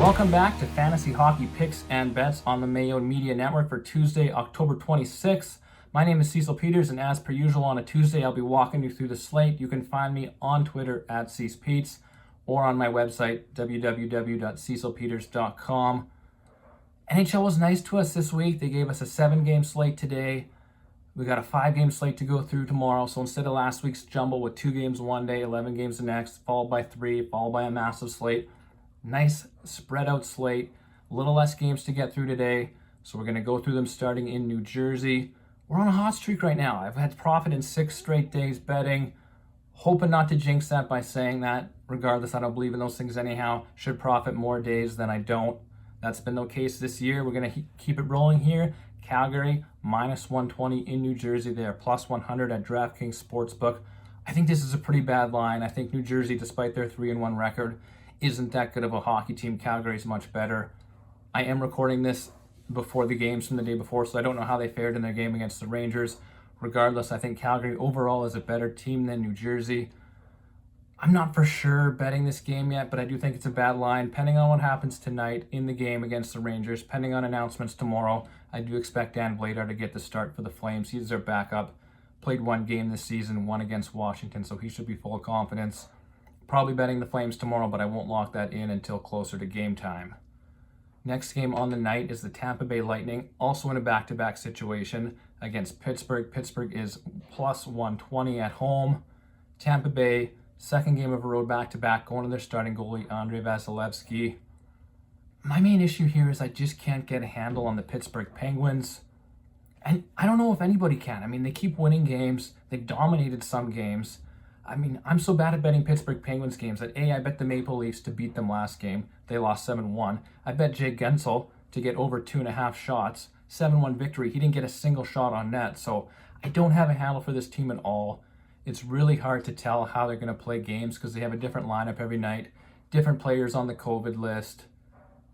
Welcome back to Fantasy Hockey Picks and Bets on the Mayo Media Network for Tuesday, October 26th. My name is Cecil Peters, and as per usual on a Tuesday, I'll be walking you through the slate. You can find me on Twitter at Cecil Peters or on my website, www.cecilpeters.com. NHL was nice to us this week. They gave us a 7-game slate today. We got a 5-game slate to go through tomorrow. So instead of last week's jumble with 2 games one day, 11 games the next, followed by 3, followed by a massive slate, nice spread out slate, a little less games to get through today. So we're going to go through them starting in New Jersey. We're on a hot streak right now. I've had profit in 6 straight days betting. Hoping not to jinx that by saying that. Regardless, I don't believe in those things anyhow. Should profit more days than I don't. That's been the case this year. We're going to keep it rolling here. Calgary, minus 120 in New Jersey. They are plus 100 at DraftKings Sportsbook. I think this is a pretty bad line. I think New Jersey, despite their 3-1 record, isn't that good of a hockey team. Calgary is much better. I am recording this before the games from the day before, so I don't know how they fared in their game against the Rangers. Regardless, I think Calgary overall is a better team than New Jersey. I'm not for sure betting this game yet, but I do think it's a bad line. Depending on what happens tonight in the game against the Rangers, pending on announcements tomorrow, I do expect Dan Vladar to get the start for the Flames. He's their backup. Played 1 game this season, 1 against Washington, so he should be full of confidence. Probably betting the Flames tomorrow, but I won't lock that in until closer to game time. Next game on the night is the Tampa Bay Lightning, also in a back-to-back situation against Pittsburgh. Pittsburgh is plus 120 at home. Tampa Bay, second game of a road back-to-back, going to their starting goalie, Andrei Vasilevsky. My main issue here is I just can't get a handle on the Pittsburgh Penguins. And I don't know if anybody can. I mean, they keep winning games. They've dominated some games. I mean, I'm so bad at betting Pittsburgh Penguins games that I bet the Maple Leafs to beat them last game. They lost 7-1. I bet Jay Gensel to get over 2.5 shots. 7-1 victory. He didn't get a single shot on net. So I don't have a handle for this team at all. It's really hard to tell how they're going to play games because they have a different lineup every night. Different players on the COVID list.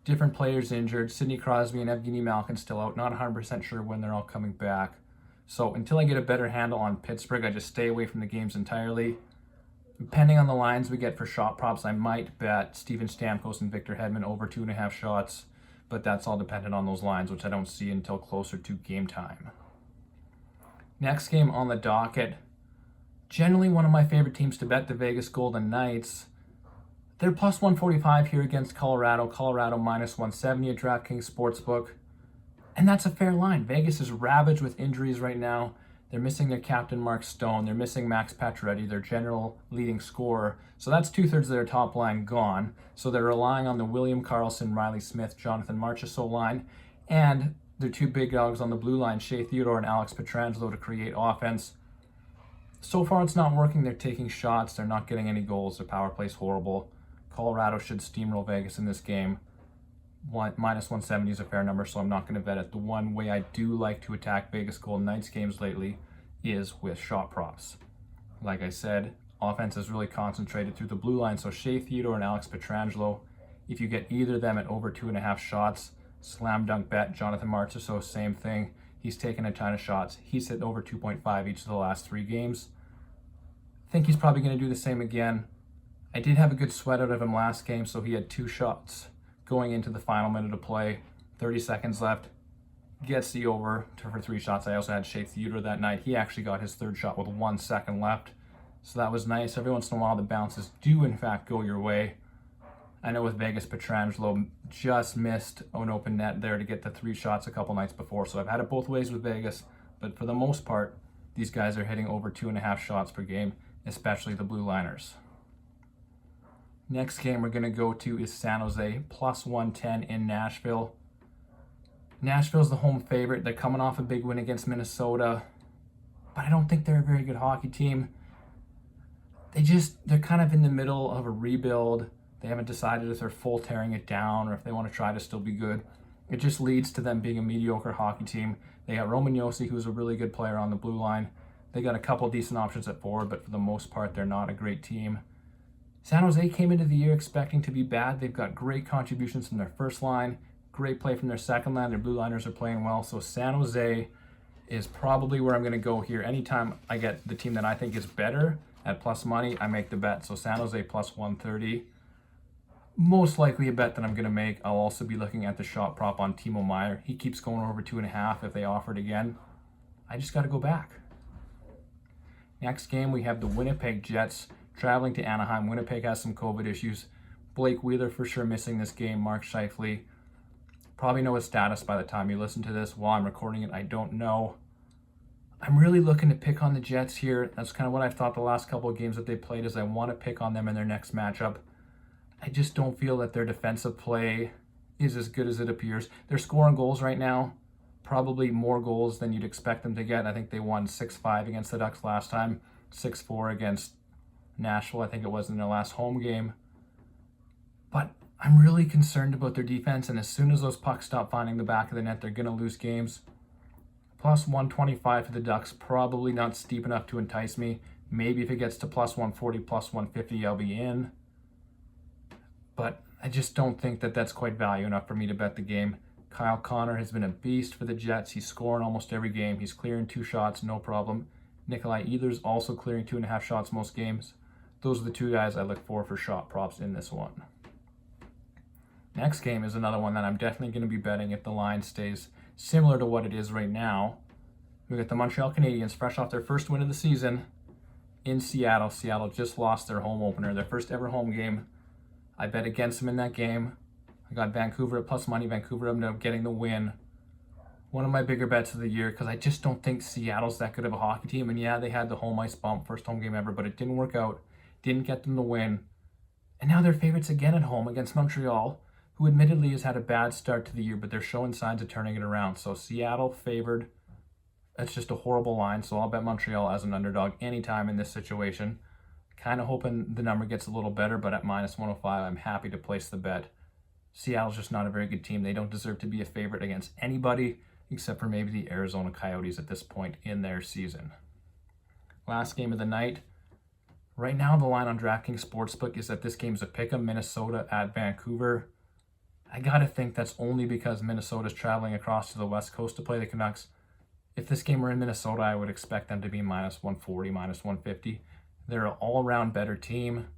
Different players injured. Sidney Crosby and Evgeny Malkin still out. Not 100% sure when they're all coming back. So until I get a better handle on Pittsburgh, I just stay away from the games entirely. Depending on the lines we get for shot props, I might bet Steven Stamkos and Victor Hedman over 2.5 shots. But that's all dependent on those lines, which I don't see until closer to game time. Next game on the docket. Generally one of my favorite teams to bet, the Vegas Golden Knights. They're plus 145 here against Colorado. Colorado minus 170 at DraftKings Sportsbook. And that's a fair line. Vegas is ravaged with injuries right now. They're missing their captain, Mark Stone. They're missing Max Pacioretty, their general leading scorer. So that's 2/3 of their top line gone. So they're relying on the William Karlsson, Riley Smith, Jonathan Marchessault line. And their 2 big dogs on the blue line, Shea Theodore and Alex Pietrangelo, to create offense. So far it's not working. They're taking shots. They're not getting any goals. Their power play's horrible. Colorado should steamroll Vegas in this game. Minus 170 is a fair number, so I'm not going to bet it. The one way I do like to attack Vegas Golden Knights games lately is with shot props. Like I said, offense is really concentrated through the blue line, so Shea Theodore and Alex Pietrangelo, if you get either of them at over 2.5 shots, slam dunk bet. Jonathan Marchessault, same thing. He's taken a ton of shots. He's hit over 2.5 each of the last 3 games. I think he's probably going to do the same again. I did have a good sweat out of him last game, so he had 2 shots going into the final minute of play. 30 seconds left. Gets the over for 3 shots. I also had Shea Theodore that night. He actually got his 3rd shot with 1 second left. So that was nice. Every once in a while, the bounces do, in fact, go your way. I know with Vegas, Pietrangelo just missed an open net there to get the 3 shots a couple nights before. So I've had it both ways with Vegas. But for the most part, these guys are hitting over 2.5 shots per game, especially the blue liners. Next game we're going to go to is San Jose, plus 110 in Nashville. Nashville's the home favorite. They're coming off a big win against Minnesota, but I don't think they're a very good hockey team. They're kind of in the middle of a rebuild. They haven't decided if they're full tearing it down or if they want to try to still be good. It just leads to them being a mediocre hockey team. They got Roman Josi, who's a really good player on the blue line. They got a couple decent options at forward, but for the most part, they're not a great team. San Jose came into the year expecting to be bad. They've got great contributions from their first line, great play from their second line. Their blue liners are playing well. So San Jose is probably where I'm going to go here. Anytime I get the team that I think is better at plus money, I make the bet. So San Jose plus 130. most likely a bet that I'm going to make. I'll also be looking at the shot prop on Timo Meier. He keeps going over 2.5 if they offer it again. I just got to go back. Next game, we have the Winnipeg Jets traveling to Anaheim. Winnipeg has some COVID issues. Blake Wheeler for sure missing this game. Mark Scheifele, probably know his status by the time you listen to this. While I'm recording it, I don't know. I'm really looking to pick on the Jets here. That's kind of what I've thought the last couple of games that they played, is I want to pick on them in their next matchup. I just don't feel that their defensive play is as good as it appears. They're scoring goals right now, probably more goals than you'd expect them to get. I think they won 6-5 against the Ducks last time, 6-4 against Nashville, I think it was in their last home game. But I'm really concerned about their defense, and as soon as those pucks stop finding the back of the net, they're going to lose games. Plus 125 for the Ducks, probably not steep enough to entice me. Maybe if it gets to plus 140, plus 150, I'll be in. But I just don't think that that's quite value enough for me to bet the game. Kyle Connor has been a beast for the Jets. He's scoring almost every game. He's clearing 2 shots, no problem. Nikolai Ehlers also clearing 2.5 shots most games. Those are the 2 guys I look for shot props in this one. Next game is another one that I'm definitely going to be betting if the line stays similar to what it is right now. We got the Montreal Canadiens fresh off their first win of the season in Seattle. Seattle just lost their home opener, their first ever home game. I bet against them in that game. I got Vancouver at plus money. Vancouver ended up getting the win. One of my bigger bets of the year, because I just don't think Seattle's that good of a hockey team. And yeah, they had the home ice bump, first home game ever, but it didn't work out. Didn't get them the win. And now they're favorites again at home against Montreal, who admittedly has had a bad start to the year, but they're showing signs of turning it around. So Seattle favored. That's just a horrible line, so I'll bet Montreal as an underdog anytime in this situation. Kind of hoping the number gets a little better, but at minus 105, I'm happy to place the bet. Seattle's just not a very good team. They don't deserve to be a favorite against anybody except for maybe the Arizona Coyotes at this point in their season. Last game of the night. Right now, the line on DraftKings Sportsbook is that this game is a pick'em, Minnesota at Vancouver. I gotta think that's only because Minnesota's traveling across to the West Coast to play the Canucks. If this game were in Minnesota, I would expect them to be minus 140, minus 150. They're an all-around better team.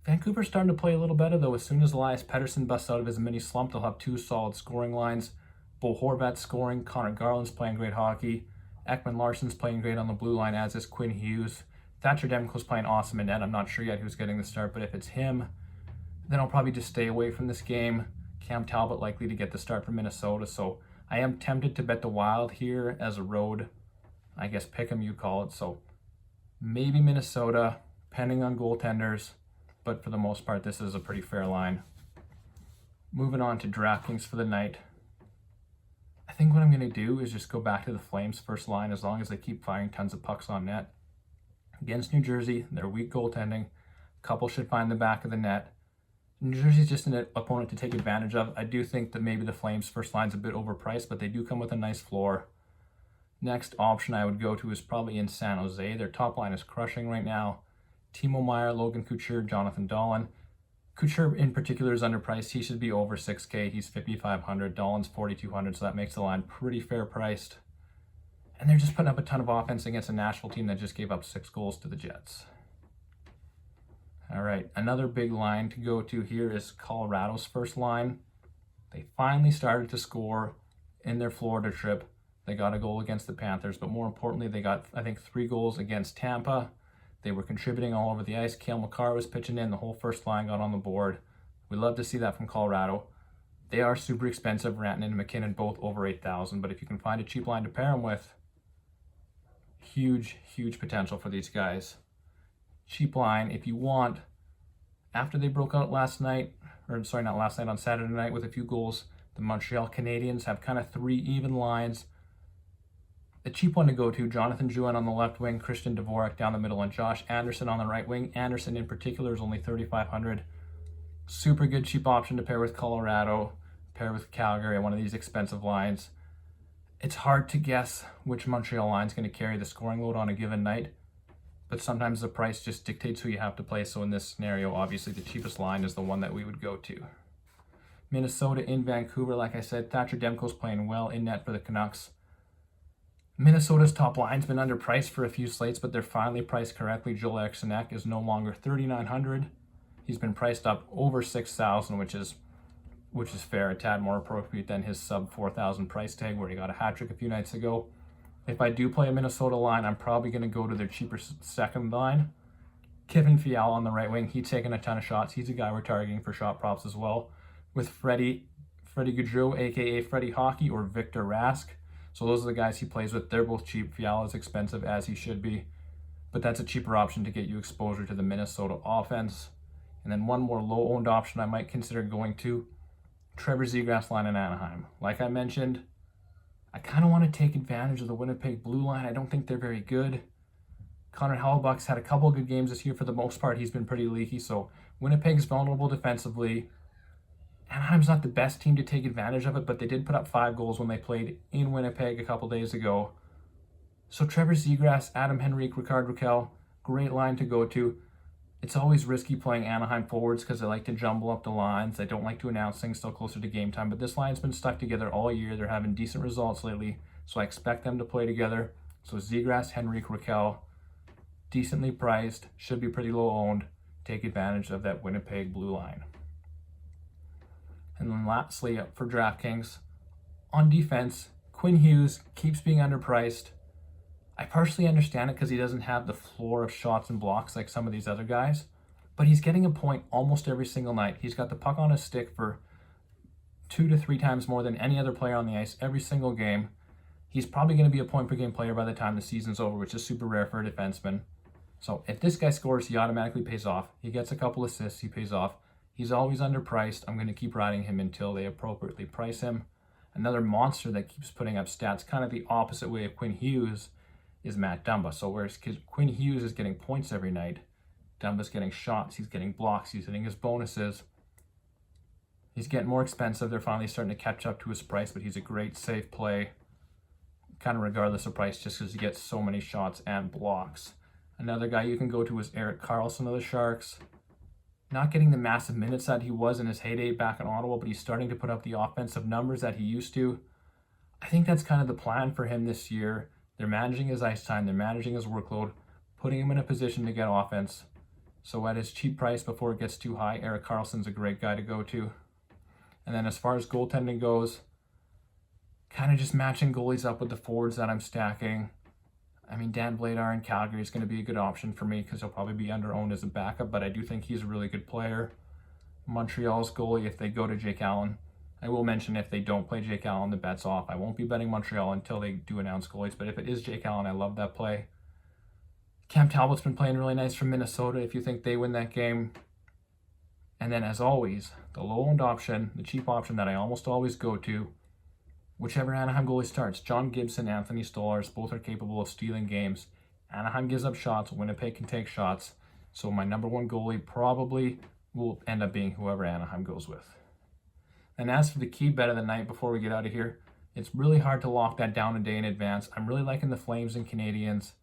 Vancouver's starting to play a little better, though. As soon as Elias Pettersson busts out of his mini slump, they'll have 2 solid scoring lines. Bo Horvat's scoring, Connor Garland's playing great hockey. Ekman Larsson's playing great on the blue line, as is Quinn Hughes. Thatcher Demko's playing awesome in net. I'm not sure yet who's getting the start, but if it's him, then I'll probably just stay away from this game. Cam Talbot likely to get the start for Minnesota, so I am tempted to bet the Wild here as a road, I guess pick 'em you call it. So maybe Minnesota, depending on goaltenders, but for the most part, this is a pretty fair line. Moving on to DraftKings for the night. I think what I'm going to do is just go back to the Flames first line as long as they keep firing tons of pucks on net. Against New Jersey, they're weak goaltending. A couple should find the back of the net. New Jersey's just an opponent to take advantage of. I do think that maybe the Flames first line's a bit overpriced, but they do come with a nice floor. Next option I would go to is probably in San Jose. Their top line is crushing right now. Timo Meier, Logan Couture, Jonathan Dahlen. Couture in particular is underpriced. He should be over 6K. He's 5,500. Dahlen's 4,200, so that makes the line pretty fair priced. And they're just putting up a ton of offense against a Nashville team that just gave up 6 goals to the Jets. All right, another big line to go to here is Colorado's first line. They finally started to score in their Florida trip. They got a goal against the Panthers, but more importantly, they got, I think, 3 goals against Tampa. They were contributing all over the ice. Cale Makar was pitching in. The whole first line got on the board. We love to see that from Colorado. They are super expensive. Rantanen and McKinnon both over 8,000, but if you can find a cheap line to pair them with, huge, huge potential for these guys. Cheap line, if you want, after they broke out last night, or sorry, not last night, on Saturday night with a few goals, the Montreal Canadiens have kind of 3 even lines. A cheap one to go to, Jonathan Drouin on the left wing, Christian Dvorak down the middle, and Josh Anderson on the right wing. Anderson in particular is only 3,500. Super good cheap option to pair with Colorado, pair with Calgary on one of these expensive lines. It's hard to guess which Montreal line is going to carry the scoring load on a given night, but sometimes the price just dictates who you have to play. So in this scenario, obviously the cheapest line is the one that we would go to. Minnesota in Vancouver, like I said, Thatcher Demko's playing well in net for the Canucks. Minnesota's top line's been underpriced for a few slates, but they're finally priced correctly. Joel Eriksson Ek is no longer 3,900. He's been priced up over 6,000, which is fair, a tad more appropriate than his sub 4,000 price tag where he got a hat trick a few nights ago. If I do play a Minnesota line, I'm probably going to go to their cheaper second line. Kevin Fiala on the right wing, he's taking a ton of shots. He's a guy we're targeting for shot props as well. With Freddie Gaudreau, aka Freddie Hockey, or Victor Rask. So those are the guys he plays with. They're both cheap. Fiala's expensive, as he should be. But that's a cheaper option to get you exposure to the Minnesota offense. And then one more low-owned option I might consider going to, Trevor Zegras line in Anaheim. Like I mentioned, I kind of want to take advantage of the Winnipeg blue line. I don't think they're very good. Connor Hellebuyck's had a couple of good games this year. For the most part, he's been pretty leaky. So Winnipeg's vulnerable defensively. Anaheim's not the best team to take advantage of it, but they did put up 5 goals when they played in Winnipeg a couple days ago. So Trevor Zegras, Adam Henrique, Rickard Rakell, great line to go to. It's always risky playing Anaheim forwards because they like to jumble up the lines. They don't like to announce things till closer to game time, but this line's been stuck together all year. They're having decent results lately, so I expect them to play together. So Zegras, Henrique, Rakell, decently priced, should be pretty low owned. Take advantage of that Winnipeg blue line. And then lastly, for DraftKings, on defense, Quinn Hughes keeps being underpriced. I partially understand it because he doesn't have the floor of shots and blocks like some of these other guys, but he's getting a point almost every single night. He's got the puck on his stick for 2 to 3 times more than any other player on the ice every single game. He's probably going to be a point-per-game player by the time the season's over, which is super rare for a defenseman. So if this guy scores, he automatically pays off. He gets a couple assists, he pays off. He's always underpriced. I'm going to keep riding him until they appropriately price him. Another monster that keeps putting up stats kind of the opposite way of Quinn Hughes is Matt Dumba. So whereas Quinn Hughes is getting points every night, Dumba's getting shots, he's getting blocks, he's hitting his bonuses. He's getting more expensive. They're finally starting to catch up to his price, but he's a great safe play, kind of regardless of price, just because he gets so many shots and blocks. Another guy you can go to is Erik Karlsson of the Sharks. Not getting the massive minutes that he was in his heyday back in Ottawa, but he's starting to put up the offensive numbers that he used to. I think that's kind of the plan for him this year. They're managing his ice time, they're managing his workload, putting him in a position to get offense. So at his cheap price, before it gets too high, Erik Karlsson's a great guy to go to. And then as far as goaltending goes, kind of just matching goalies up with the forwards that I'm stacking. I mean, Dan Vladar in Calgary is going to be a good option for me because he'll probably be under-owned as a backup, but I do think he's a really good player. Montreal's goalie, if they go to Jake Allen, I will mention if they don't play Jake Allen, the bet's off. I won't be betting Montreal until they do announce goalies, but if it is Jake Allen, I love that play. Cam Talbot's been playing really nice for Minnesota if you think they win that game. And then as always, the low-owned option, the cheap option that I almost always go to, whichever Anaheim goalie starts, John Gibson, Anthony Stolarz, both are capable of stealing games. Anaheim gives up shots, Winnipeg can take shots. So my number one goalie probably will end up being whoever Anaheim goes with. And as for the key bet of the night before we get out of here, it's really hard to lock that down a day in advance. I'm really liking the Flames and Canadiens.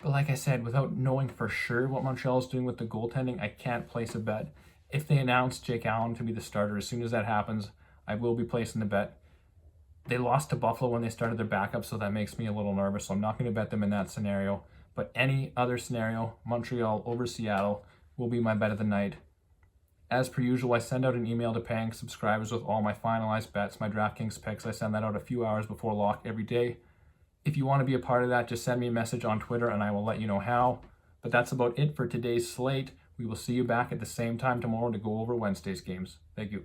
But like I said, without knowing for sure what Montreal is doing with the goaltending, I can't place a bet. If they announce Jake Allen to be the starter, as soon as that happens, I will be placing the bet. They lost to Buffalo when they started their backup, so that makes me a little nervous, so I'm not going to bet them in that scenario. But any other scenario, Montreal over Seattle, will be my bet of the night. As per usual, I send out an email to paying subscribers with all my finalized bets, my DraftKings picks. I send that out a few hours before lock every day. If you want to be a part of that, just send me a message on Twitter and I will let you know how. But that's about it for today's slate. We will see you back at the same time tomorrow to go over Wednesday's games. Thank you.